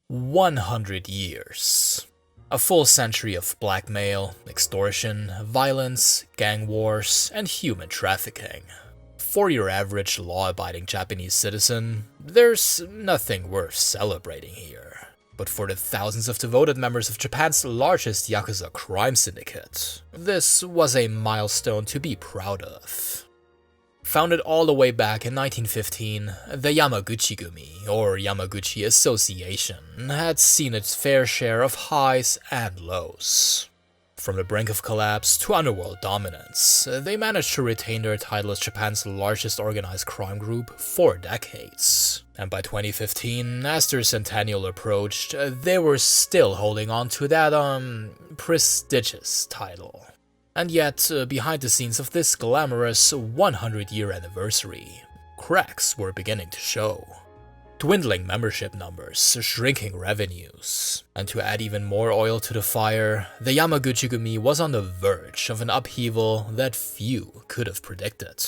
100 years. A full century of blackmail, extortion, violence, gang wars, and human trafficking. For your average law-abiding Japanese citizen, there's nothing worth celebrating here. But for the thousands of devoted members of Japan's largest Yakuza crime syndicate, this was a milestone to be proud of. Founded all the way back in 1915, the Yamaguchi-gumi, or Yamaguchi Association, had seen its fair share of highs and lows. From the brink of collapse to underworld dominance, they managed to retain their title as Japan's largest organized crime group for decades. And by 2015, as their centennial approached, they were still holding on to that, prestigious title. And yet, behind the scenes of this glamorous 100-year anniversary, cracks were beginning to show. Dwindling membership numbers, shrinking revenues, and to add even more oil to the fire, the Yamaguchi-gumi was on the verge of an upheaval that few could have predicted.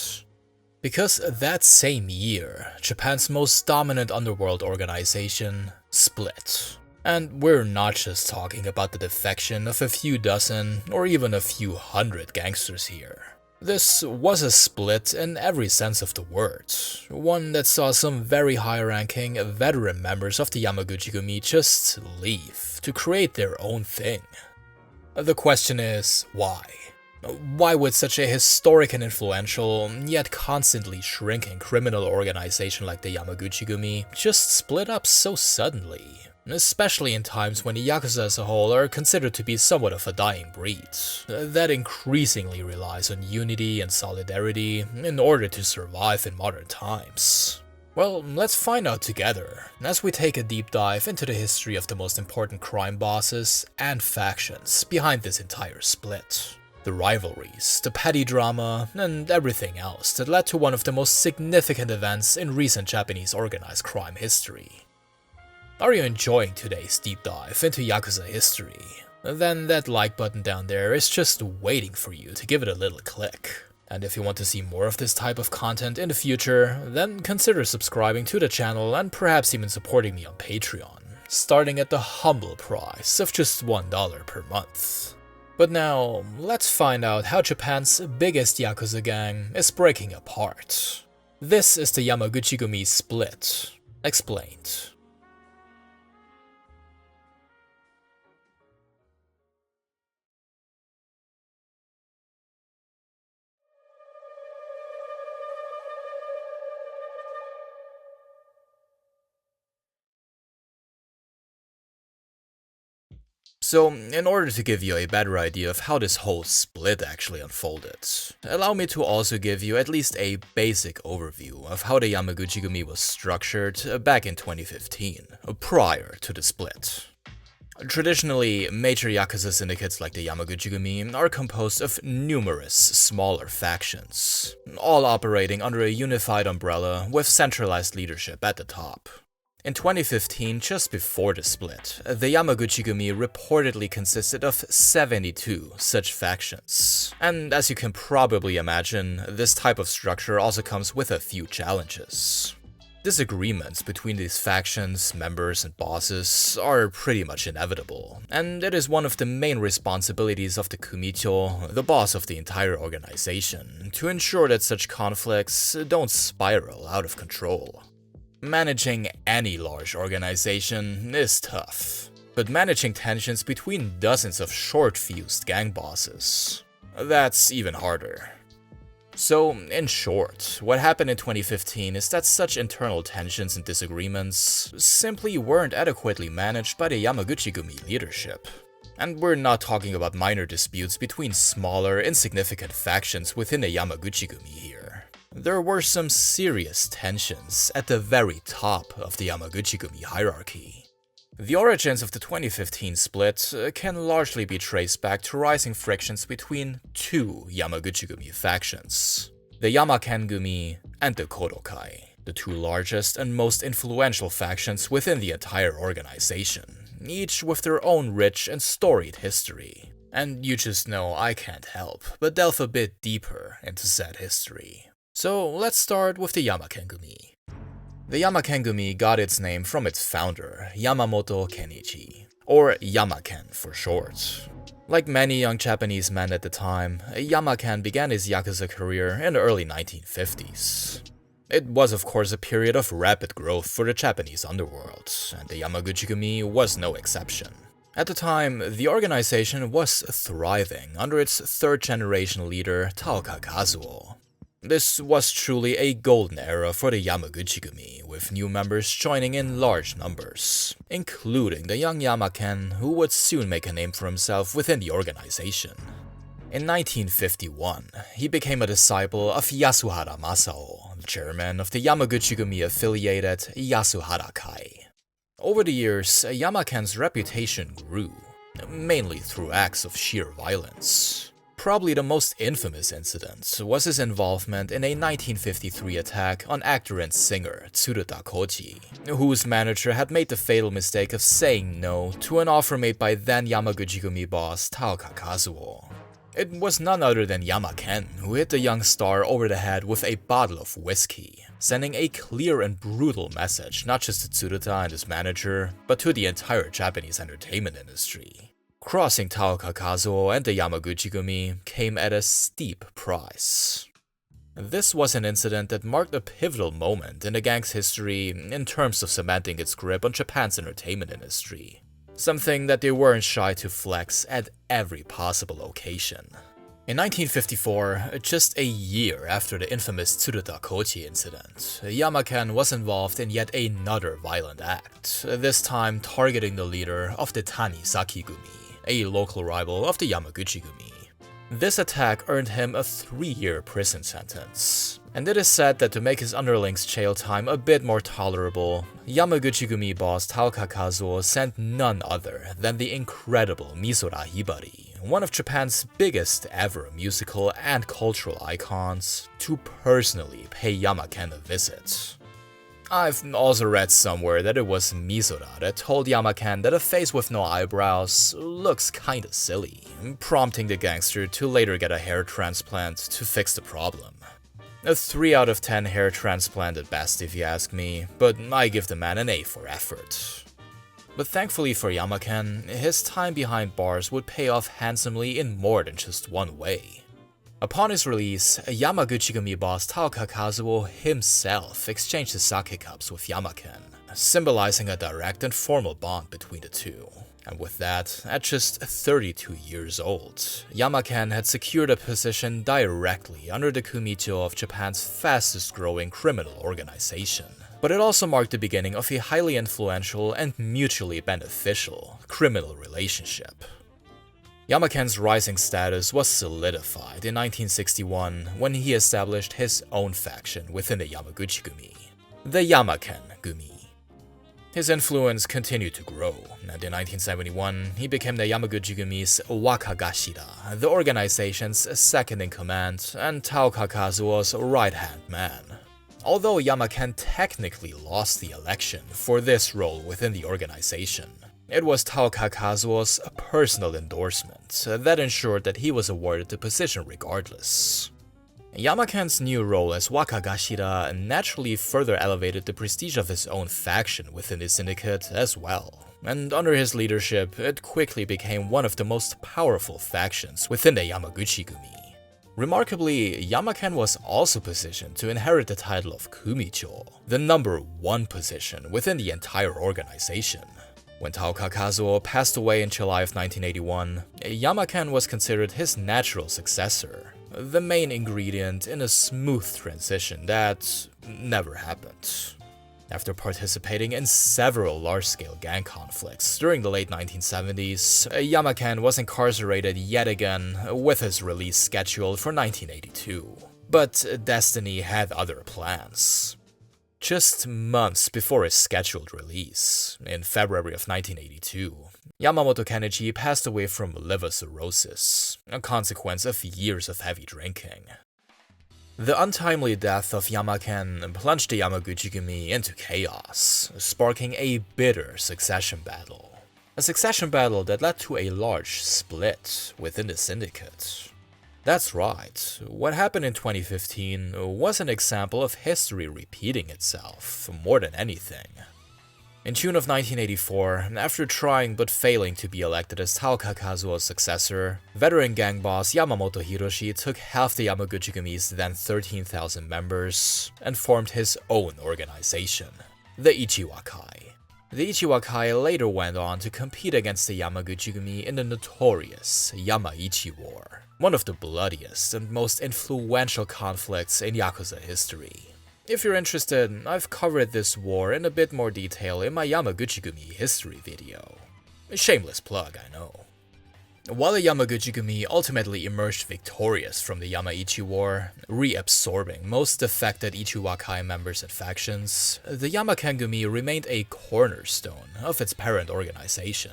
Because that same year, Japan's most dominant underworld organization split. And we're not just talking about the defection of a few dozen or even a few hundred gangsters here. This was a split in every sense of the word, one that saw some very high-ranking veteran members of the Yamaguchi-gumi just leave to create their own thing. The question is, why? Why would such a historic and influential, yet constantly shrinking criminal organization like the Yamaguchi-gumi just split up so suddenly? Especially in times when the Yakuza as a whole are considered to be somewhat of a dying breed, that increasingly relies on unity and solidarity in order to survive in modern times. Well, let's find out together, as we take a deep dive into the history of the most important crime bosses and factions behind this entire split. The rivalries, the petty drama, and everything else that led to one of the most significant events in recent Japanese organized crime history. Are you enjoying today's deep dive into Yakuza history? Then that like button down there is just waiting for you to give it a little click. And if you want to see more of this type of content in the future, then consider subscribing to the channel and perhaps even supporting me on Patreon, starting at the humble price of just $1 per month. But now, let's find out how Japan's biggest Yakuza gang is breaking apart. This is the Yamaguchi-gumi split. Explained. So, in order to give you a better idea of how this whole split actually unfolded, allow me to also give you at least a basic overview of how the Yamaguchi-gumi was structured back in 2015, prior to the split. Traditionally, major Yakuza syndicates like the Yamaguchi-gumi are composed of numerous smaller factions, all operating under a unified umbrella with centralized leadership at the top. In 2015, just before the split, the Yamaguchi-gumi reportedly consisted of 72 such factions. And as you can probably imagine, this type of structure also comes with a few challenges. Disagreements between these factions, members, and bosses are pretty much inevitable, and it is one of the main responsibilities of the Kumicho, the boss of the entire organization, to ensure that such conflicts don't spiral out of control. Managing any large organization is tough, but managing tensions between dozens of short-fused gang bosses, that's even harder. So, in short, what happened in 2015 is that such internal tensions and disagreements simply weren't adequately managed by the Yamaguchi-gumi leadership. And we're not talking about minor disputes between smaller, insignificant factions within the Yamaguchi-gumi here. There were some serious tensions at the very top of the Yamaguchi-gumi hierarchy. The origins of the 2015 split can largely be traced back to rising frictions between two Yamaguchi-gumi factions, the Yamaken-gumi and the Kodo-kai, the two largest and most influential factions within the entire organization, each with their own rich and storied history. And you just know I can't help but delve a bit deeper into said history. So let's start with the Yamaken-gumi. The Yamaken-gumi got its name from its founder, Yamamoto Kenichi, or Yamaken for short. Like many young Japanese men at the time, Yamaken began his Yakuza career in the early 1950s. It was of course a period of rapid growth for the Japanese underworld, and the Yamaguchi-gumi was no exception. At the time, the organization was thriving under its third-generation leader, Taoka Kazuo. This was truly a golden era for the Yamaguchi-gumi, with new members joining in large numbers, including the young Yamaken, who would soon make a name for himself within the organization. In 1951, he became a disciple of Yasuhara Masao, chairman of the Yamaguchi-gumi affiliated Yasuhara-kai. Over the years, Yamaken's reputation grew, mainly through acts of sheer violence. Probably the most infamous incident was his involvement in a 1953 attack on actor and singer Tsuruta Koji, whose manager had made the fatal mistake of saying no to an offer made by then Yamaguchi-gumi boss Taoka Kazuo. It was none other than Yamaken who hit the young star over the head with a bottle of whiskey, sending a clear and brutal message not just to Tsuruta and his manager, but to the entire Japanese entertainment industry. Crossing Taoka Kazuo and the Yamaguchi-gumi came at a steep price. This was an incident that marked a pivotal moment in the gang's history in terms of cementing its grip on Japan's entertainment industry. Something that they weren't shy to flex at every possible occasion. In 1954, just a year after the infamous Tsuruta Koji incident, Yamaken was involved in yet another violent act, this time targeting the leader of the Tanisaki-gumi, a local rival of the Yamaguchi-gumi. This attack earned him a 3-year prison sentence, and it is said that to make his underling's jail time a bit more tolerable, Yamaguchi-gumi boss Taoka Kazuo sent none other than the incredible Misora Hibari, one of Japan's biggest ever musical and cultural icons, to personally pay Yamaken a visit. I've also read somewhere that it was Misora that told Yamaken that a face with no eyebrows looks kinda silly, prompting the gangster to later get a hair transplant to fix the problem. A 3 out of 10 hair transplant at best if you ask me, but I give the man an A for effort. But thankfully for Yamaken, his time behind bars would pay off handsomely in more than just one way. Upon his release, Yamaguchi-gumi boss Taoka Kazuo himself exchanged his sake cups with Yamaken, symbolizing a direct and formal bond between the two. And with that, at just 32 years old, Yamaken had secured a position directly under the Kumicho of Japan's fastest-growing criminal organization. But it also marked the beginning of a highly influential and mutually beneficial criminal relationship. Yamaken's rising status was solidified in 1961 when he established his own faction within the Yamaguchi-gumi, the Yamaken-gumi. His influence continued to grow, and in 1971 he became the Yamaguchi-gumi's Wakagashira, the organization's second-in-command and Taoka Kazuo's right-hand man. Although Yamaken technically lost the election for this role within the organization, it was Taoka Kazuo's personal endorsement that ensured that he was awarded the position regardless. Yamaken's new role as Wakagashira naturally further elevated the prestige of his own faction within the syndicate as well, and under his leadership, it quickly became one of the most powerful factions within the Yamaguchi-gumi. Remarkably, Yamaken was also positioned to inherit the title of Kumicho, the #1 position within the entire organization. When Taoka Kazuo passed away in July of 1981, Yamaken was considered his natural successor, the main ingredient in a smooth transition that never happened. After participating in several large-scale gang conflicts during the late 1970s, Yamaken was incarcerated yet again, with his release scheduled for 1982. But destiny had other plans. Just months before his scheduled release, in February of 1982, Yamamoto Kenichi passed away from liver cirrhosis, a consequence of years of heavy drinking. The untimely death of Yamaken plunged the Yamaguchi-gumi into chaos, sparking a bitter succession battle. A succession battle that led to a large split within the syndicate. That's right, what happened in 2015 was an example of history repeating itself, more than anything. In June of 1984, after trying but failing to be elected as Taoka Kazuo's successor, veteran gang boss Yamamoto Hiroshi took half the Yamaguchi-gumi's then 13,000 members and formed his own organization, the Ichiwakai. The Ichiwakai later went on to compete against the Yamaguchi-gumi in the notorious Yamaichi War, one of the bloodiest and most influential conflicts in Yakuza history. If you're interested, I've covered this war in a bit more detail in my Yamaguchi-gumi history video. A shameless plug, I know. While the Yamaguchi-gumi ultimately emerged victorious from the Yamaichi War, reabsorbing most defected Ichiwakai members and factions, the Yamaken-gumi remained a cornerstone of its parent organization.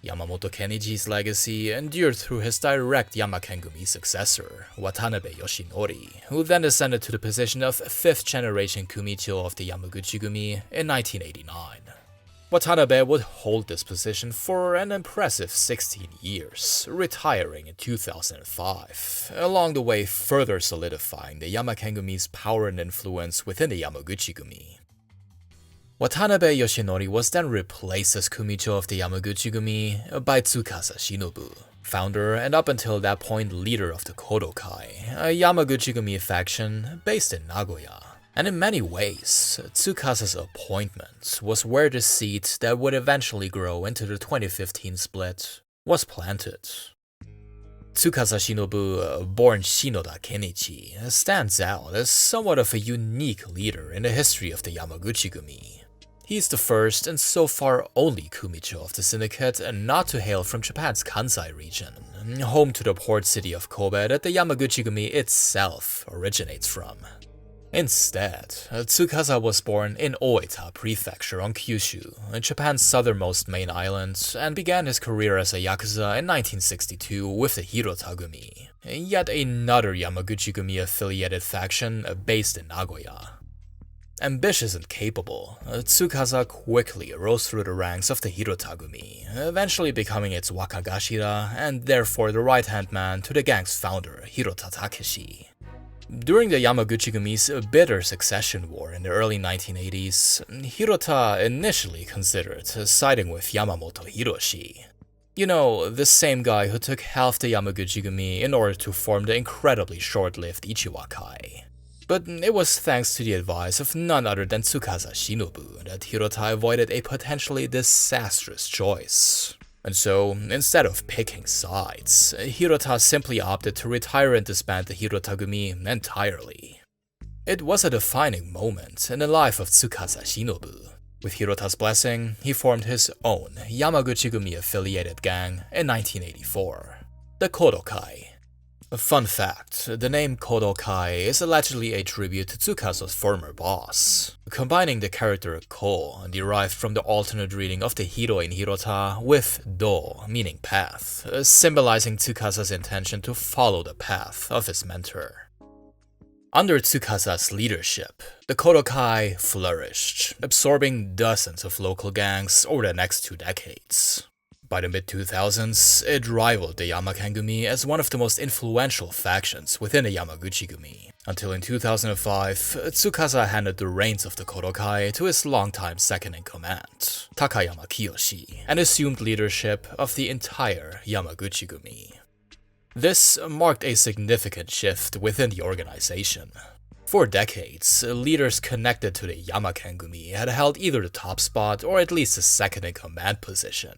Yamamoto Kenichi's legacy endured through his direct Yamaken-gumi successor, Watanabe Yoshinori, who then ascended to the position of 5th-generation Kumicho of the Yamaguchi-gumi in 1989. Watanabe would hold this position for an impressive 16 years, retiring in 2005, along the way further solidifying the Yamaken-gumi's power and influence within the Yamaguchi-gumi. Watanabe Yoshinori was then replaced as Kumicho of the Yamaguchi-gumi by Tsukasa Shinobu, founder and up until that point leader of the Kodo-kai, a Yamaguchi-gumi faction based in Nagoya. And in many ways, Tsukasa's appointment was where the seed that would eventually grow into the 2015 split was planted. Tsukasa Shinobu, born Shinoda Kenichi, stands out as somewhat of a unique leader in the history of the Yamaguchi-gumi. He's the first and so far only Kumicho of the syndicate not to hail from Japan's Kansai region, home to the port city of Kobe that the Yamaguchi-gumi itself originates from. Instead, Tsukasa was born in Oita Prefecture on Kyushu, Japan's southernmost main island, and began his career as a Yakuza in 1962 with the Hirota-gumi, yet another Yamaguchi-gumi affiliated faction based in Nagoya. Ambitious and capable, Tsukasa quickly rose through the ranks of the Hirota-gumi, eventually becoming its Wakagashira and therefore the right-hand man to the gang's founder, Hirota Takeshi. During the Yamaguchi-gumi's bitter succession war in the early 1980s, Hirota initially considered siding with Yamamoto Hiroshi. You know, the same guy who took half the Yamaguchi-gumi in order to form the incredibly short-lived Ichiwakai. But it was thanks to the advice of none other than Tsukasa Shinobu that Hirota avoided a potentially disastrous choice. And so, instead of picking sides, Hirota simply opted to retire and disband the Hirota-gumi entirely. It was a defining moment in the life of Tsukasa Shinobu. With Hirota's blessing, he formed his own Yamaguchi-gumi affiliated gang in 1984, the Kodo-kai. A fun fact, the name Kodo-kai is allegedly a tribute to Tsukasa's former boss, combining the character Ko, derived from the alternate reading of the hero in Hirota, with Do, meaning path, symbolizing Tsukasa's intention to follow the path of his mentor. Under Tsukasa's leadership, the Kodo-kai flourished, absorbing dozens of local gangs over the next 2 decades. By the mid-2000s, it rivaled the Yamaken-gumi as one of the most influential factions within the Yamaguchi-gumi, until in 2005, Tsukasa handed the reins of the Kodo-kai to his longtime second-in-command, Takayama Kiyoshi, and assumed leadership of the entire Yamaguchi-gumi. This marked a significant shift within the organization. For decades, leaders connected to the Yamaken-gumi had held either the top spot or at least a second-in-command position.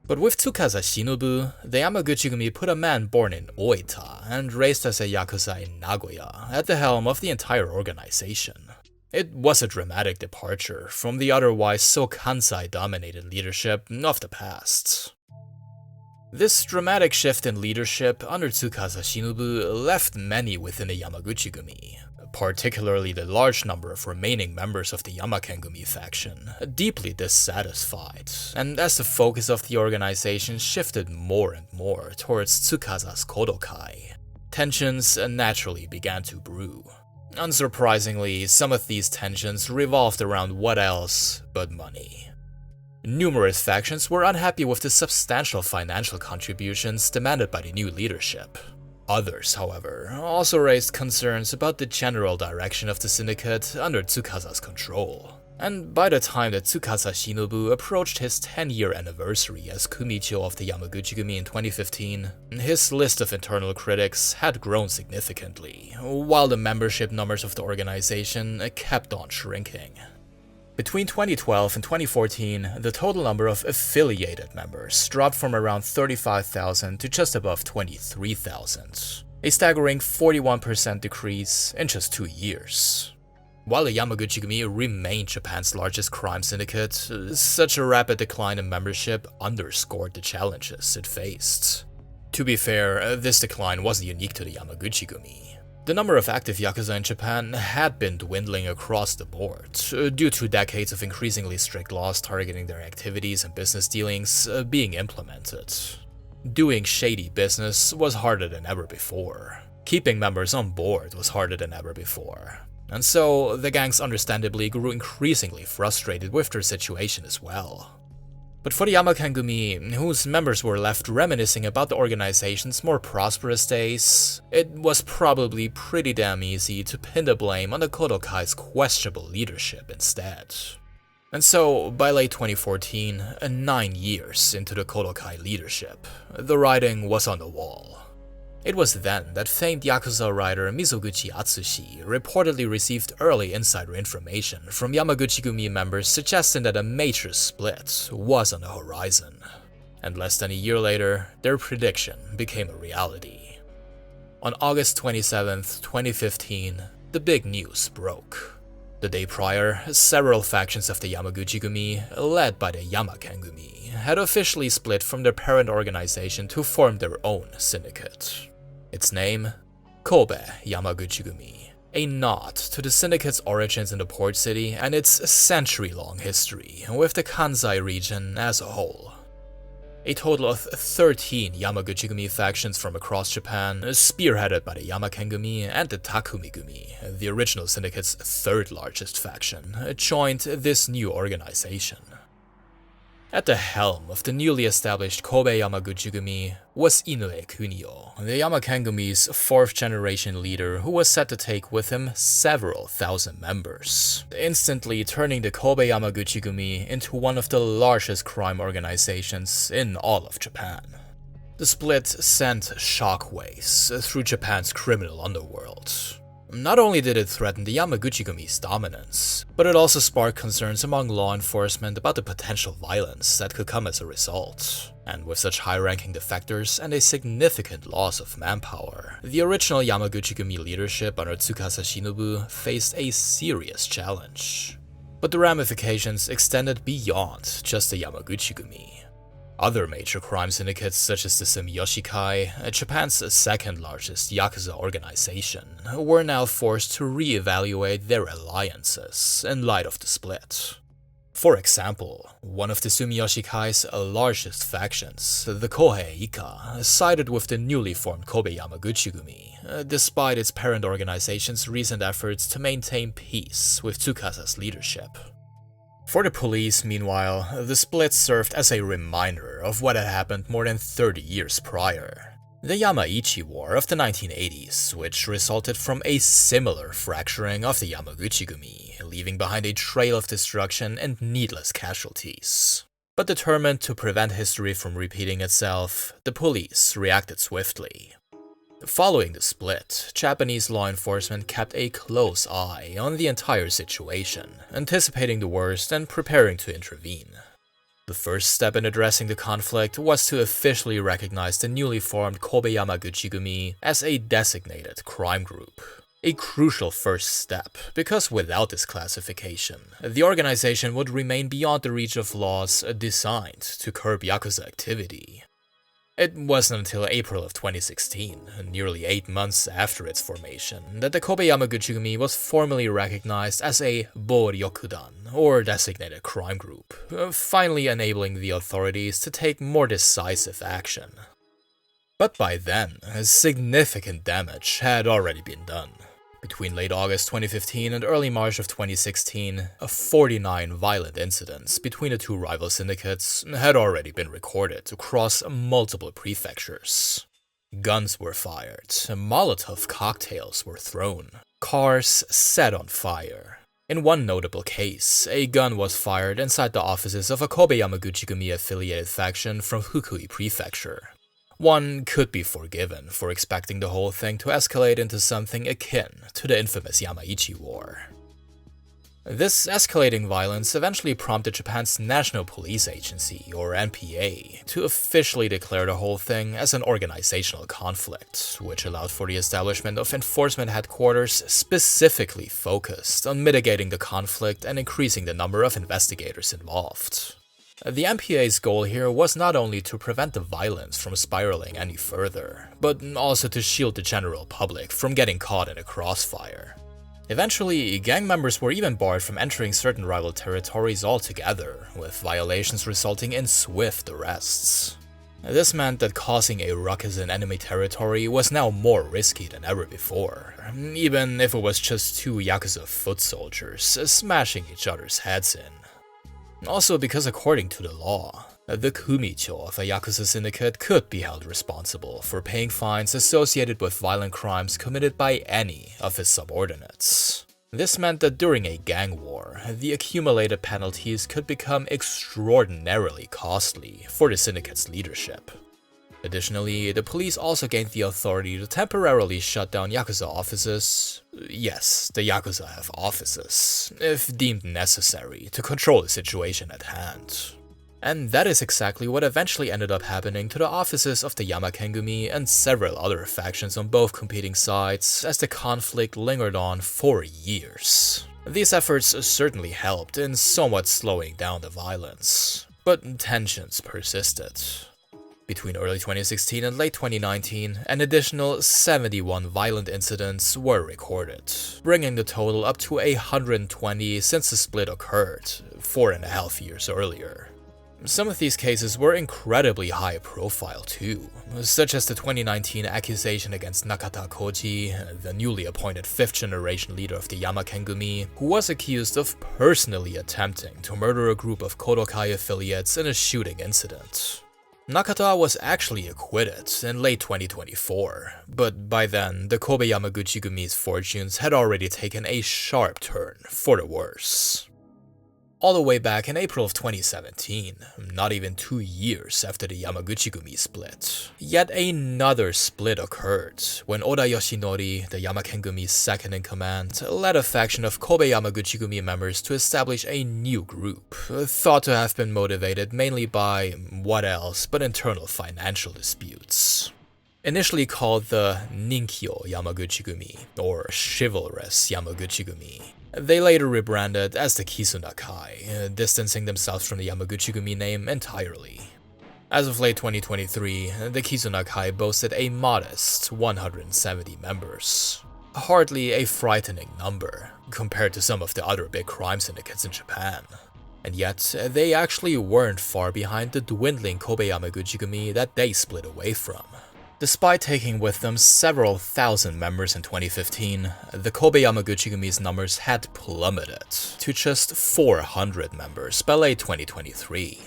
But with Tsukasa Shinobu, the Yamaguchi-gumi put a man born in Oita and raised as a Yakuza in Nagoya at the helm of the entire organization. It was a dramatic departure from the otherwise so Kansai-dominated leadership of the past. This dramatic shift in leadership under Tsukasa Shinobu left many within the Yamaguchi-gumi, particularly the large number of remaining members of the Yamaken-gumi faction, deeply dissatisfied, and as the focus of the organization shifted more and more towards Tsukasa's Kodo-kai, tensions naturally began to brew. Unsurprisingly, some of these tensions revolved around what else but money. Numerous factions were unhappy with the substantial financial contributions demanded by the new leadership. Others, however, also raised concerns about the general direction of the syndicate under Tsukasa's control. And by the time that Tsukasa Shinobu approached his 10-year anniversary as Kumicho of the Yamaguchi-gumi in 2015, his list of internal critics had grown significantly, while the membership numbers of the organization kept on shrinking. Between 2012 and 2014, the total number of affiliated members dropped from around 35,000 to just above 23,000, a staggering 41% decrease in just 2 years. While the Yamaguchi-gumi remained Japan's largest crime syndicate, such a rapid decline in membership underscored the challenges it faced. To be fair, this decline wasn't unique to the Yamaguchi-gumi. The number of active Yakuza in Japan had been dwindling across the board, due to decades of increasingly strict laws targeting their activities and business dealings being implemented. Doing shady business was harder than ever before. Keeping members on board was harder than ever before. And so, the gangs understandably grew increasingly frustrated with their situation as well. But for the Yamaken-gumi, whose members were left reminiscing about the organization's more prosperous days, it was probably pretty damn easy to pin the blame on the Kodo-kai's questionable leadership instead. And so, by late 2014, 9 years into the Kodo-kai leadership, the writing was on the wall. It was then that famed Yakuza writer Mizoguchi Atsushi reportedly received early insider information from Yamaguchi-gumi members suggesting that a major split was on the horizon. And less than a year later, their prediction became a reality. On August 27, 2015, the big news broke. The day prior, several factions of the Yamaguchi-gumi, led by the Yamaken-gumi, had officially split from their parent organization to form their own syndicate. Its name? Kobe Yamaguchi-gumi, a nod to the syndicate's origins in the port city and its century-long history with the Kansai region as a whole. A total of 13 Yamaguchi-gumi factions from across Japan, spearheaded by the Yamaken-gumi and the Takumi-gumi, the original syndicate's third largest faction, joined this new organization. At the helm of the newly established Kobe Yamaguchi-gumi was Inoue Kunio, the Yamaken-gumi's 4th-generation leader who was set to take with him several thousand members, instantly turning the Kobe Yamaguchi-gumi into one of the largest crime organizations in all of Japan. The split sent shockwaves through Japan's criminal underworld. Not only did it threaten the Yamaguchi-gumi's dominance, but it also sparked concerns among law enforcement about the potential violence that could come as a result. And with such high-ranking defectors and a significant loss of manpower, the original Yamaguchi-gumi leadership under Tsukasa Shinobu faced a serious challenge. But the ramifications extended beyond just the Yamaguchi-gumi. Other major crime syndicates such as the Sumiyoshi-kai, Japan's second-largest Yakuza organization, were now forced to re-evaluate their alliances in light of the split. For example, one of the Sumiyoshi-kai's largest factions, the Kohei-ika, sided with the newly formed Kobe Yamaguchi-gumi, despite its parent organization's recent efforts to maintain peace with Tsukasa's leadership. For the police, meanwhile, the split served as a reminder of what had happened more than 30 years prior. The Yamaichi War of the 1980s, which resulted from a similar fracturing of the Yamaguchi-gumi, leaving behind a trail of destruction and needless casualties. But determined to prevent history from repeating itself, the police reacted swiftly. Following the split, Japanese law enforcement kept a close eye on the entire situation, anticipating the worst and preparing to intervene. The first step in addressing the conflict was to officially recognize the newly formed Kobe Yamaguchi-gumi as a designated crime group. A crucial first step, because without this classification, the organization would remain beyond the reach of laws designed to curb Yakuza activity. It wasn't until April of 2016, nearly 8 months after its formation, that the Kobe Yamaguchi-gumi was formally recognized as a Boryokudan, or designated crime group, finally enabling the authorities to take more decisive action. But by then, significant damage had already been done. Between late August 2015 and early March of 2016, 49 violent incidents between the two rival syndicates had already been recorded across multiple prefectures. Guns were fired, Molotov cocktails were thrown, cars set on fire. In one notable case, a gun was fired inside the offices of a Kobe Yamaguchi-gumi affiliated faction from Fukui Prefecture. One could be forgiven for expecting the whole thing to escalate into something akin to the infamous Yamaichi War. This escalating violence eventually prompted Japan's National Police Agency, or NPA, to officially declare the whole thing as an organizational conflict, which allowed for the establishment of enforcement headquarters specifically focused on mitigating the conflict and increasing the number of investigators involved. The NPA's goal here was not only to prevent the violence from spiraling any further, but also to shield the general public from getting caught in a crossfire. Eventually, gang members were even barred from entering certain rival territories altogether, with violations resulting in swift arrests. This meant that causing a ruckus in enemy territory was now more risky than ever before, even if it was just two Yakuza foot soldiers smashing each other's heads in. Also because according to the law, the kumicho of a Yakuza syndicate could be held responsible for paying fines associated with violent crimes committed by any of his subordinates. This meant that during a gang war, the accumulated penalties could become extraordinarily costly for the syndicate's leadership. Additionally, the police also gained the authority to temporarily shut down Yakuza offices. Yes, the Yakuza have offices, if deemed necessary to control the situation at hand. And that is exactly what eventually ended up happening to the offices of the Yamaken-gumi and several other factions on both competing sides as the conflict lingered on for years. These efforts certainly helped in somewhat slowing down the violence, but tensions persisted. Between early 2016 and late 2019, an additional 71 violent incidents were recorded, bringing the total up to 120 since the split occurred 4.5 years earlier. Some of these cases were incredibly high profile too, such as the 2019 accusation against Nakata Koji, the newly appointed 5th generation leader of the Yamaken-gumi, who was accused of personally attempting to murder a group of Kodo-kai affiliates in a shooting incident. Nakata was actually acquitted in late 2024, but by then, the Kobe Yamaguchi-gumi's fortunes had already taken a sharp turn for the worse. All the way back in April of 2017, not even 2 years after the Yamaguchi-gumi split, yet another split occurred when Oda Yoshinori, the Yamaken-gumi's second-in-command, led a faction of Kobe Yamaguchi-gumi members to establish a new group, thought to have been motivated mainly by, what else but internal financial disputes. Initially called the Ninkyo Yamaguchi-gumi, or Chivalrous Yamaguchi-gumi, they later rebranded as the Kodo-kai, distancing themselves from the Yamaguchi-gumi name entirely. As of late 2023, the Kodo-kai boasted a modest 170 members. Hardly a frightening number, compared to some of the other big crime syndicates in Japan. And yet, they actually weren't far behind the dwindling Kobe Yamaguchi-gumi that they split away from. Despite taking with them several thousand members in 2015, the Kobe Yamaguchi-gumi's numbers had plummeted to just 400 members by late 2023.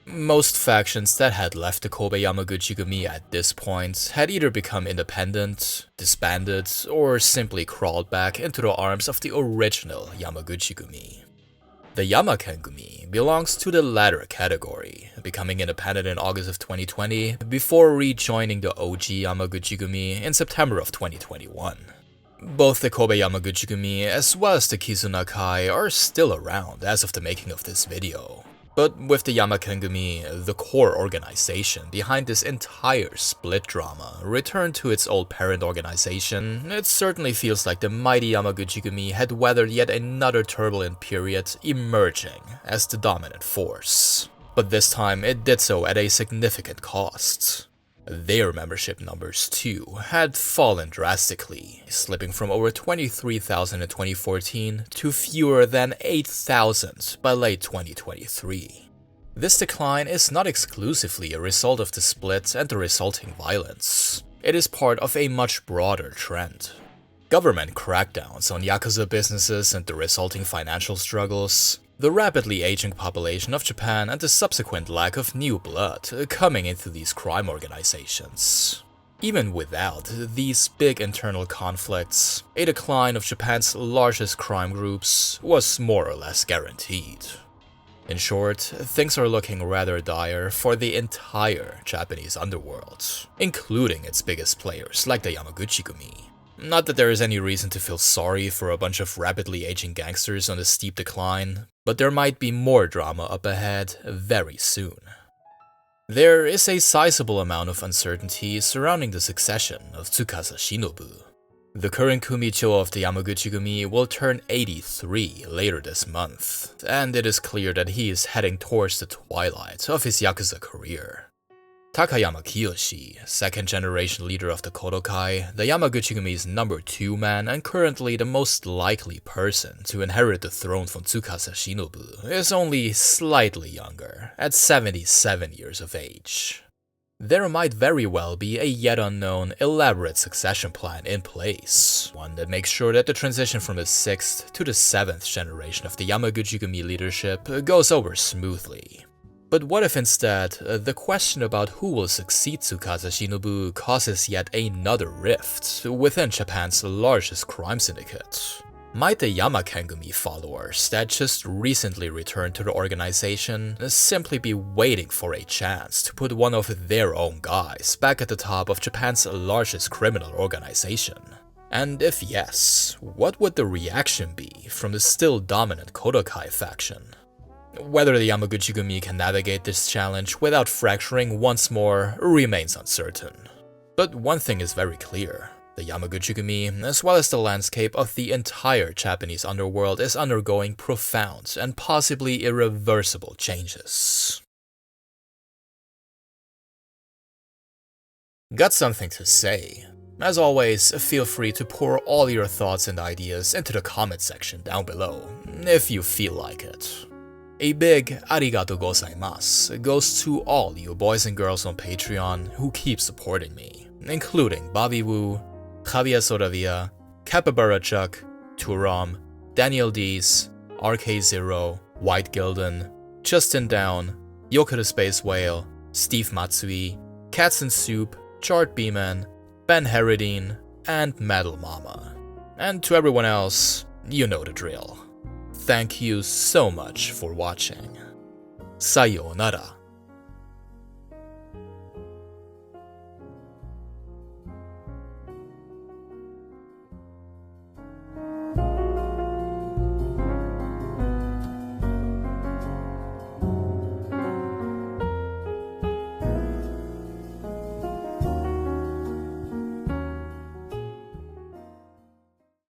Most factions that had left the Kobe Yamaguchi-gumi at this point had either become independent, disbanded, or simply crawled back into the arms of the original Yamaguchi-gumi. The Yamaken-gumi belongs to the latter category, becoming independent in August of 2020 before rejoining the OG Yamaguchi-gumi in September of 2021. Both the Kobe Yamaguchi-gumi as well as the Kodo-kai are still around as of the making of this video. But with the Yamaken-gumi, the core organization behind this entire split drama returned to its old parent organization, it certainly feels like the mighty Yamaguchi-gumi had weathered yet another turbulent period, emerging as the dominant force. But this time it did so at a significant cost. Their membership numbers, too, had fallen drastically, slipping from over 23,000 in 2014 to fewer than 8,000 by late 2023. This decline is not exclusively a result of the split and the resulting violence. It is part of a much broader trend. Government crackdowns on Yakuza businesses and the resulting financial struggles, the rapidly aging population of Japan and the subsequent lack of new blood coming into these crime organizations. Even without these big internal conflicts, a decline of Japan's largest crime groups was more or less guaranteed. In short, things are looking rather dire for the entire Japanese underworld, including its biggest players like the Yamaguchi-gumi. Not that there is any reason to feel sorry for a bunch of rapidly aging gangsters on a steep decline, but there might be more drama up ahead very soon. There is a sizable amount of uncertainty surrounding the succession of Tsukasa Shinobu. The current Kumicho of the Yamaguchi-gumi will turn 83 later this month, and it is clear that he is heading towards the twilight of his Yakuza career. Takayama Kiyoshi, second-generation leader of the Kodo-kai, the Yamaguchi-gumi's #2 man and currently the most likely person to inherit the throne from Tsukasa Shinobu, is only slightly younger, at 77 years of age. There might very well be a yet unknown, elaborate succession plan in place, one that makes sure that the transition from the 6th to the 7th generation of the Yamaguchi-gumi leadership goes over smoothly. But what if instead, the question about who will succeed Tsukasa Shinobu causes yet another rift within Japan's largest crime syndicate? Might the Yamaken-gumi followers that just recently returned to the organization simply be waiting for a chance to put one of their own guys back at the top of Japan's largest criminal organization? And if yes, what would the reaction be from the still dominant Kodo-kai faction? Whether the Yamaguchi-gumi can navigate this challenge without fracturing once more remains uncertain. But one thing is very clear. The Yamaguchi-gumi, as well as the landscape of the entire Japanese underworld, is undergoing profound and possibly irreversible changes. Got something to say? As always, feel free to pour all your thoughts and ideas into the comment section down below, if you feel like it. A big arigato gozaimasu goes to all you boys and girls on Patreon who keep supporting me, including Bobby Wu, Javier Soravia, Capybara Chuck, Turam, Daniel Dees, RK0, White Gilden, Justin Down, Yoka the Space Whale, Steve Matsui, Cats and Soup, Chart Beeman, Ben Herodine, and Metal Mama. And to everyone else, you know the drill. Thank you so much for watching. Sayonara.